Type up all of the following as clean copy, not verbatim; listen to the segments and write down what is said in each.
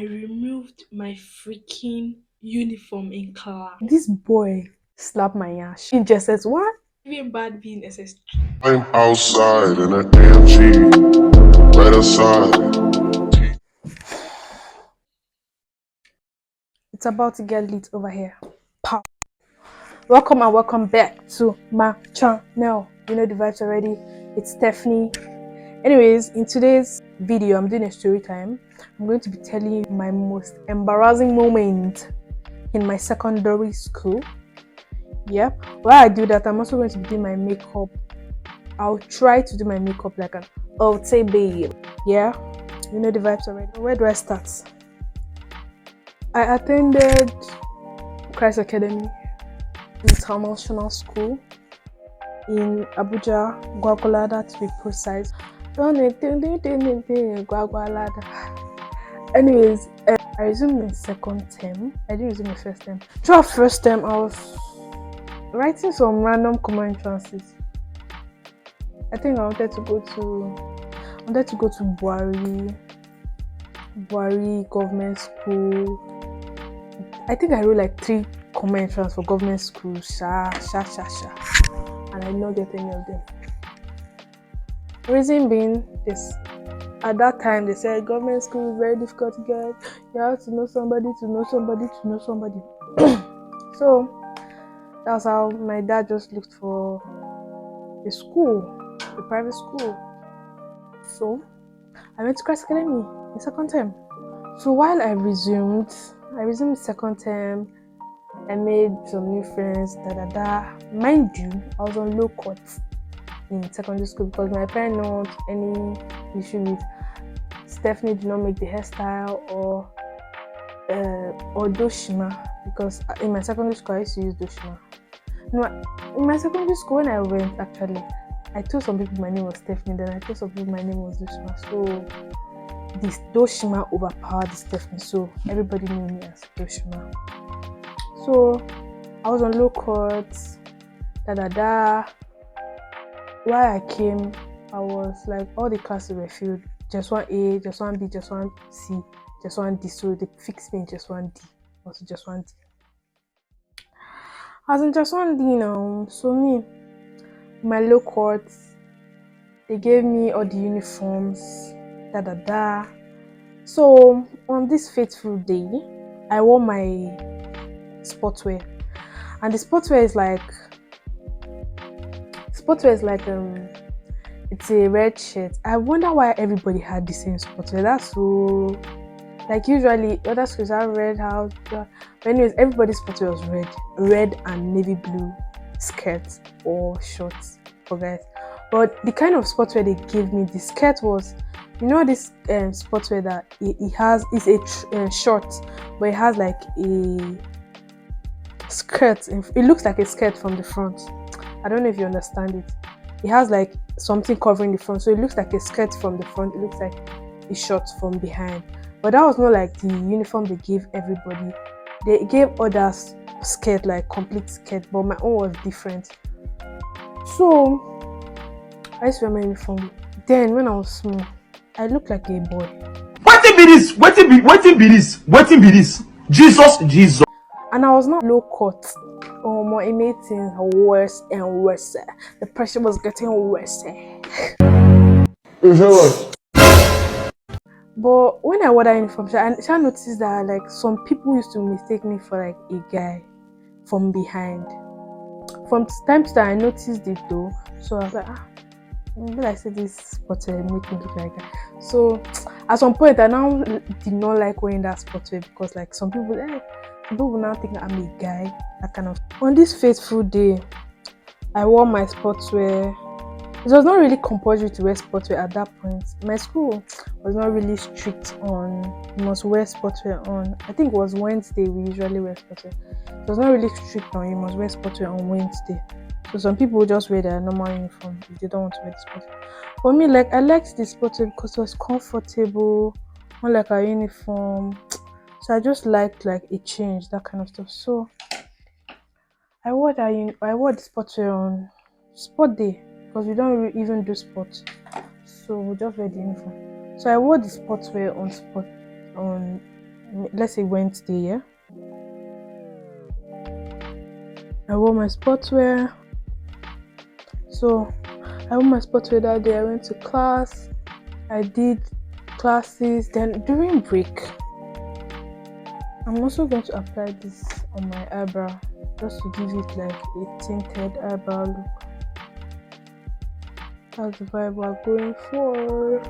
I removed my freaking uniform in class. This boy slapped my ass in JSS. What? Even bad being SS. I'm outside in an AMG, right outside. It's about to get lit over here. Pow. Welcome and welcome back to my channel. You know the vibes already. It's Stephanie. Anyways, in today's video, I'm doing a story time. I'm going to be telling you my most embarrassing moment in my secondary school. Yeah. While I do that, I'm also going to be doing my makeup. I'll try to do my makeup like an Alte babe. Yeah. You know the vibes already. Where do I start? I attended Christ Academy International School in Abuja, Gwagwalada to be precise. Anyways, I resumed my second term. I didn't resume my first term. Throughout first term, I was writing some random common entrances. I think I wanted to go to Buhari Government School. I think I wrote like 3 common entrance for government school, and I did not get any of them. Reason being this, at that time they said government school is very difficult to get. You have to know somebody to know somebody to know somebody. So that's how my dad just looked for a private school. So I went to Christ Academy in second term. So while I resumed second term. I made some new friends, Mind you, I was on low cut in secondary school because my parents don't want any issue with Stephanie did not make the hairstyle or Doshima, because in my secondary school I used to use Doshima. No, in my secondary school when I went, actually, I told some people my name was Stephanie, then I told some people my name was Doshima. So this Doshima overpowered the Stephanie, so everybody knew me as Doshima. So I was on low cut, While I came, I was like, all the classes were filled. Just one A, just one B, just one C, just one D. So they fixed me in just one D. Also just one D. I was in just one D now. So me, my low cut, they gave me all the uniforms, So on this fateful day, I wore my sportswear, and the sportswear is like it's a red shirt. I wonder why everybody had the same sportswear. That's so, like, usually other schools have red house, but anyways, everybody's sportswear was red and navy blue skirts or shorts for guys. But the kind of sportswear they gave me, the skirt was, you know, this sportswear that it has is a short, but it has like a skirt. It looks like a skirt from the front. I don't know if you understand it. It has like something covering the front, so it looks like a skirt from the front. It looks like a short from behind. But that was not like the uniform they gave everybody. They gave others skirt, like complete skirt, but my own was different. So I used to wear my uniform. Then when I was small, I looked like a boy. Wetin be this? Wetin be this? Jesus. And I was not low cut. Oh, my emitting worse and worse. The pressure was getting worse. But when I wore that uniform, I noticed that like some people used to mistake me for like a guy from behind. From time to time, I noticed it though. So I was like, maybe I said this spot make me look like that. So at some point, I now did not like wearing that sportswear because like some people now think I'm a guy. That kind of. On this fateful day, I wore my sportswear. It was not really compulsory to wear sportswear at that point. My school was not really strict on you must wear sportswear on. I think it was Wednesday we usually wear sportswear. It was not really strict on you must wear sportswear on Wednesday. So some people just wear their normal uniform if they don't want to wear the sportswear. For me, like I liked the sportswear because it was comfortable, unlike our uniform. So I just liked like a change, that kind of stuff. So I wore the sportswear on sport day because we don't even do sports, so we just wear the uniform. So I wore the sportswear on let's say Wednesday, yeah. I wore my sportswear. So I wore my sportswear that day. I went to class. I did classes. Then during break, I'm also going to apply this on my eyebrow just to give it like a tinted eyebrow look. That's the vibe we're going for.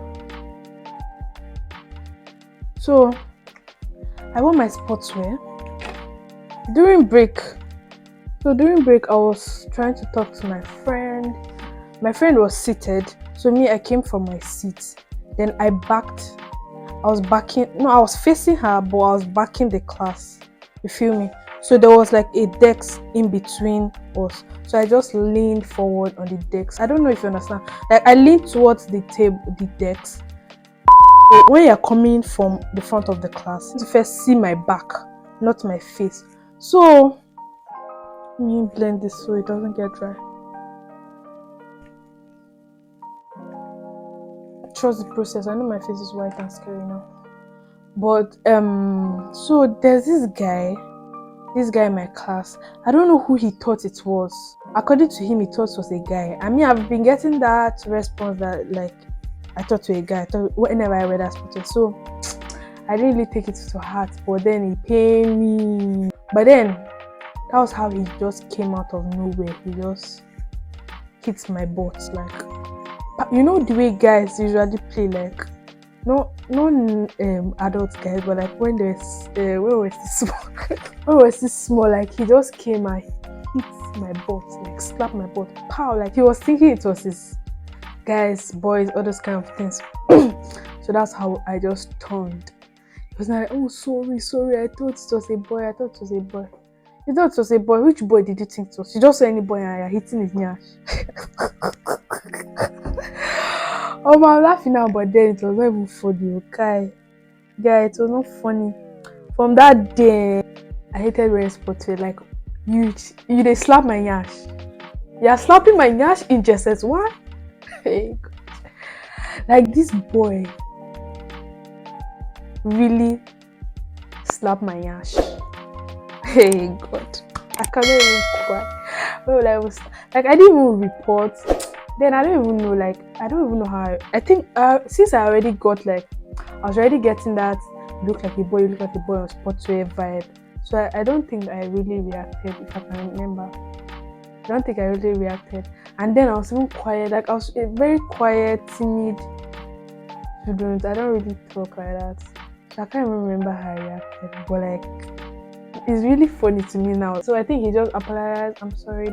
So I wore my sportswear during break. So during break, I was trying to talk to my friend. My friend was seated, so me, I came from my seat. Then I backed. I was facing her, but I was backing the class. You feel me? So there was like a desk in between us. So I just leaned forward on the desk. I don't know if you understand. Like I leaned towards the desk. So when you're coming from the front of the class, you first see my back, not my face. So let me blend this so it doesn't get dry. Trust the process. I know my face is white and scary now. But so there's this guy in my class. I don't know who he thought it was. According to him, he thought it was a guy. I mean, I've been getting that response that like I thought to a guy. I thought whenever I read that picture. So I didn't really take it to heart, but then he pained me. But then that was how he just came out of nowhere. He just hit my butt. Like, you know the way guys usually play, like not adult guys, but like when we're still small, like he just came and hit my butt, like slapped my butt, pow, like he was thinking it was his guys, boys, all those kind of things. So that's how I just turned. He was like, oh, sorry, I thought it was a boy. You thought it was a boy? Which boy did you think it was? You just saw any boy and you're hitting his nyash. Oh, I'm laughing now, but then it was not even funny, okay? Yeah, it was not funny. From that day, I hated wearing sportswear. Like, you they slap my nyash. You're slapping my nyash in JSS. What? Hey, God. Like, this boy really slapped my nyash. Hey, God. I cannot even cry. Well, I didn't even report. Then I don't even know, like, I don't even know how. I think since I already got, like, I was already getting that look like a boy on sportswear vibe. So I don't think I really reacted, if I can remember. I don't think I really reacted. And then I was even quiet, like I was a very quiet, timid student. I don't really talk like that. So I can't even remember how I reacted. But like, it's really funny to me now. So I think he just apologized, I'm sorry,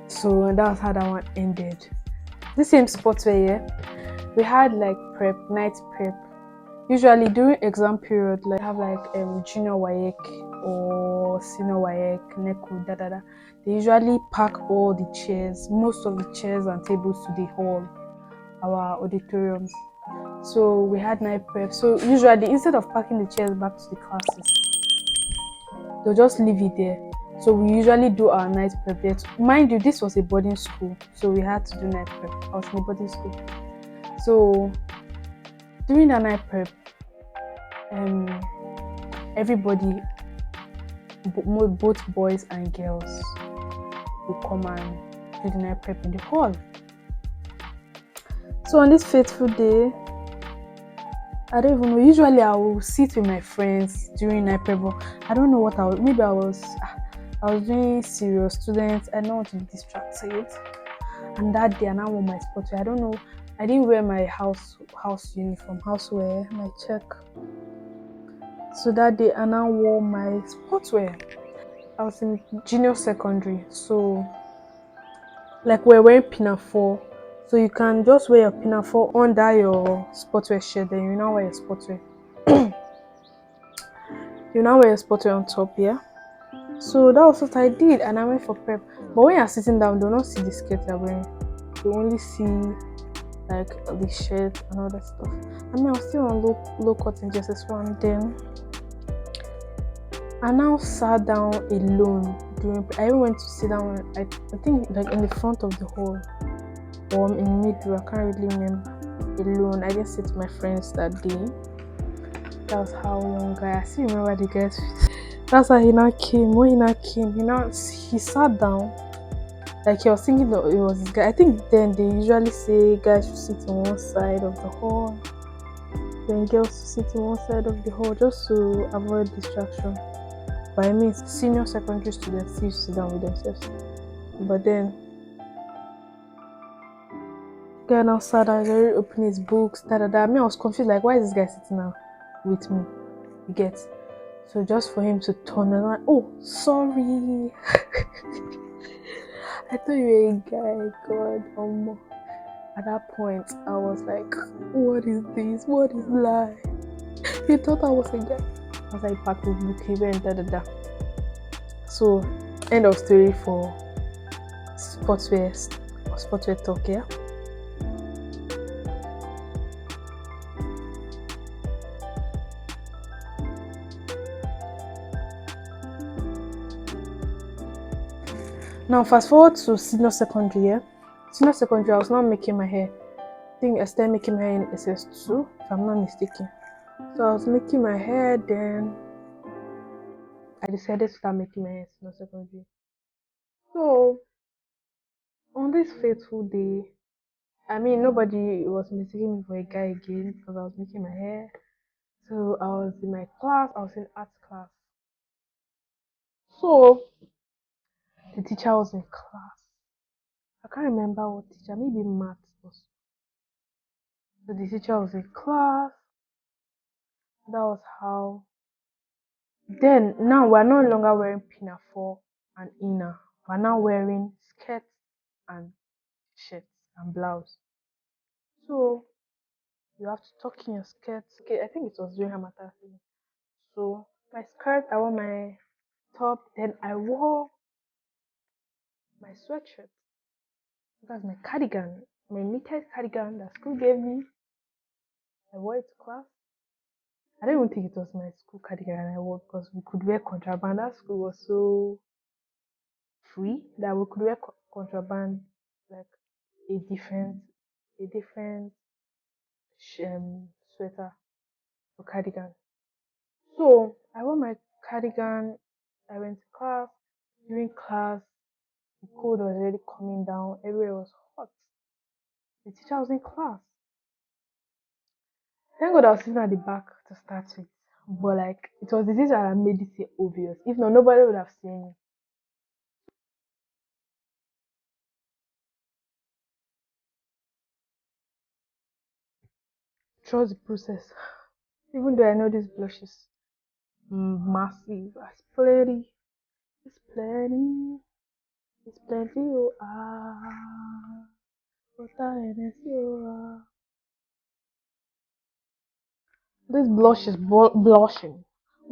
So that was how that one ended. The same sportswear, yeah. We had like night prep. Usually during exam period, like have like junior WAEC or senior WAEC, NECO, They usually pack all the chairs, most of the chairs and tables to the hall, our auditoriums. So we had night prep. So usually instead of packing the chairs back to the classes, they'll just leave it there. So we usually do our night prep there. Mind you, this was a boarding school, so we had to do night prep. I was in a boarding school. So during the night prep, everybody, both boys and girls, will come and do the night prep in the hall. So on this fateful day, I don't even know. Usually I will sit with my friends during night prep. I don't know what I was. Maybe I was doing serious students. I don't want to be distracted. And that day, I now wore my sportswear. I don't know. I didn't wear my house uniform, housewear, my check. So that day, I now wore my sportswear. I was in junior secondary, so like we're wearing pinafore. So you can just wear your pinafore under your sportswear shirt, then you now wear your sportswear. You now wear your sportswear on top, yeah? So that was what I did, and I went for prep. But when you're sitting down, do not see the skirt you're wearing. You only see like the shirt and all that stuff. I mean, I was still on low cut in JSS1. Then I now sat down alone during. I even went to sit down. I think like in the front of the hall or in the middle. I can't really remember. Alone. I didn't sit with my friends that day. That was how one guy. I still remember the guy's face. That's how he now came. When he now came, he sat down. Like he was thinking that it was this guy. I think then they usually say guys should sit on one side of the hall, then girls should sit on one side of the hall just to avoid distraction. But I mean, senior secondary students still sit down with themselves. But then, guy now sat down, he's already opening his books. I mean, I was confused. Like, why is this guy sitting now with me? You get? So just for him to turn and like, oh, sorry. I thought you were a guy. God, at that point, I was like, what is this? What is life? He thought I was a guy. As I packed his book, he went So, end of story for sportswear talk, yeah? Now, fast forward to senior secondary, yeah? Senior secondary, I was not making my hair. I think I started making my hair in SS2, if I'm not mistaken. So I was making my hair, then I decided to start making my hair in senior secondary. So, on this fateful day, I mean, nobody was mistaking me for a guy again because I was making my hair. So I was in my class, I was in art class. So, the teacher was in class. I can't remember what teacher, maybe maths or so. So the teacher was in class. That was how. Then now we're no longer wearing pinafore and inner. We're now wearing skirts and shirts and blouse. So you have to tuck in your skirts. Okay, I think it was during Hamatan season. So my skirt, I wore my top, then I wore my sweatshirt. That's my cardigan, my knitted cardigan that school gave me. I wore it to class. I don't even think it was my school cardigan I wore because we could wear contraband. That school was so free that we could wear contraband like a different sweater or cardigan. So I wore my cardigan. I went to class. During class, the cold was already coming down. Everywhere was hot. The teacher was in class. Thank God I was sitting at the back to start with. But like it was the teacher that made it obvious. If not, nobody would have seen it. Trust the process. Even though I know this blush is massive, it's plenty. It's plenty. It's plenty. Oh, what this blush is blushing.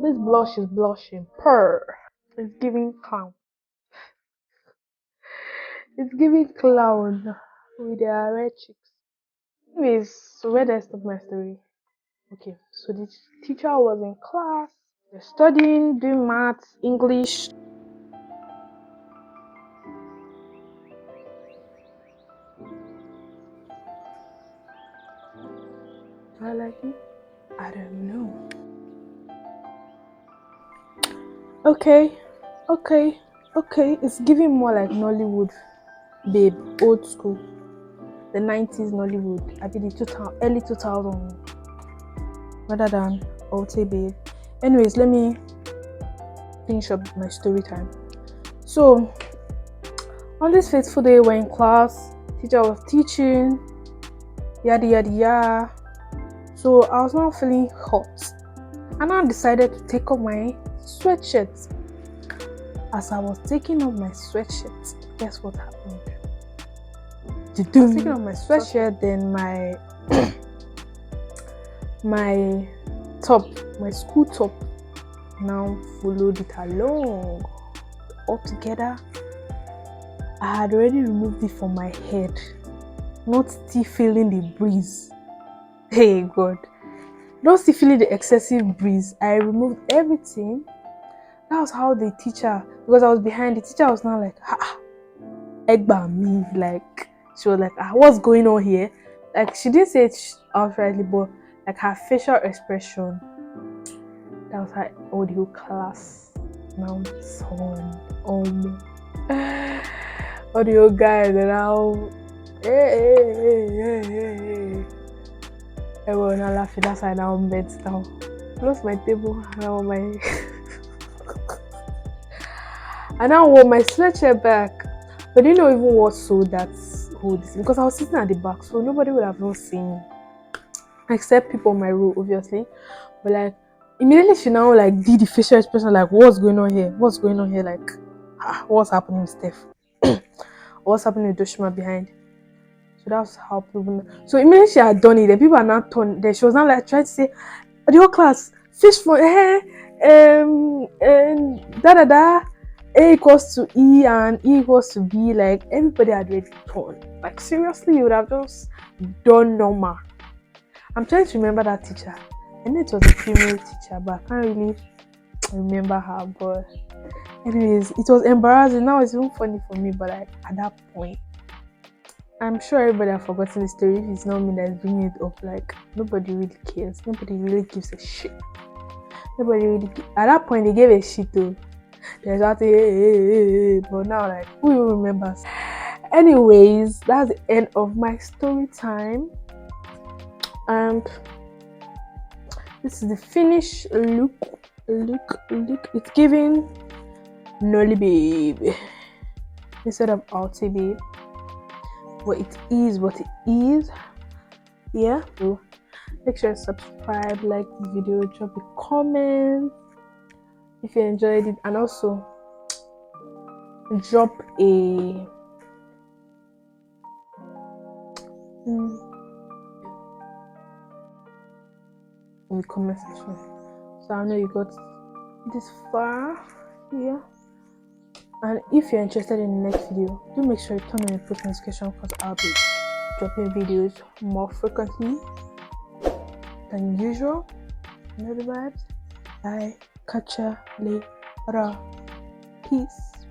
This blush is blushing. Purr. It's giving clown. It's giving clown with their red cheeks. Anyways, so where did I stop my story? Okay, so the teacher was in class. They're studying, doing maths, English. Do I like it? I don't know. Okay. It's giving more like Nollywood, babe, old school. The 90s Nollywood. I did the early 2000s rather than Alte babe. Anyways, let me finish up my story time. So, on this fateful day, we're in class. Teacher was teaching. Yada yada yada. So I was now feeling hot. And I decided to take off my sweatshirt. As I was taking off my sweatshirt, guess what happened? I was taking off my sweatshirt, then my my top, my school top, now followed it along. Altogether, I had already removed it from my head, not still feeling the breeze. Hey God, not still feeling the excessive breeze. I removed everything. That was how the teacher, because I was behind, the teacher was now like, Egba me, like, she was like, what's going on here? Like, she didn't say it outrightly, but like her facial expression That was how audio class now sound. Audio guys and now hey. Everyone are laughing. That's why now I'm bed down. Close my table. Now my and now I want my sweatshirt back. But they don't even what so that's who this because I was sitting at the back, so nobody would have not seen me. Except people on my row, obviously. But like immediately she now like did the facial expression like what's going on here? What's going on here? Like what's happening with Steph? What's happening with Doshima behind? So that's how people. So immediately she had done it, the people are now turned. Then she was now like trying to say, "The whole class fish for and A equals to E and E equals to B." Like everybody had already turned. Like seriously, you would have just done normal. I'm trying to remember that teacher. I know it was a female teacher, but I can't really remember her. But anyways, it was embarrassing. Now it's even funny for me, but like at that point. I'm sure everybody has forgotten the story. If it's not me that's bringing it up, like nobody really cares. Nobody really gives a shit. Nobody really. At that point, they gave a shit though. There's that hey. But now, like, who even remembers? Anyways, that's the end of my story time, and this is the finished look. It's giving Nolly babe instead of Alti babe. But it is what it is. Yeah. So make sure to subscribe, like the video, drop a comment if you enjoyed it, and also drop a in the comment section. So I know you got this far here. And if you're interested in the next video, do make sure you turn on your post notification because I'll be dropping videos more frequently than usual. You know the vibes. Bye. Catch ya later. Peace.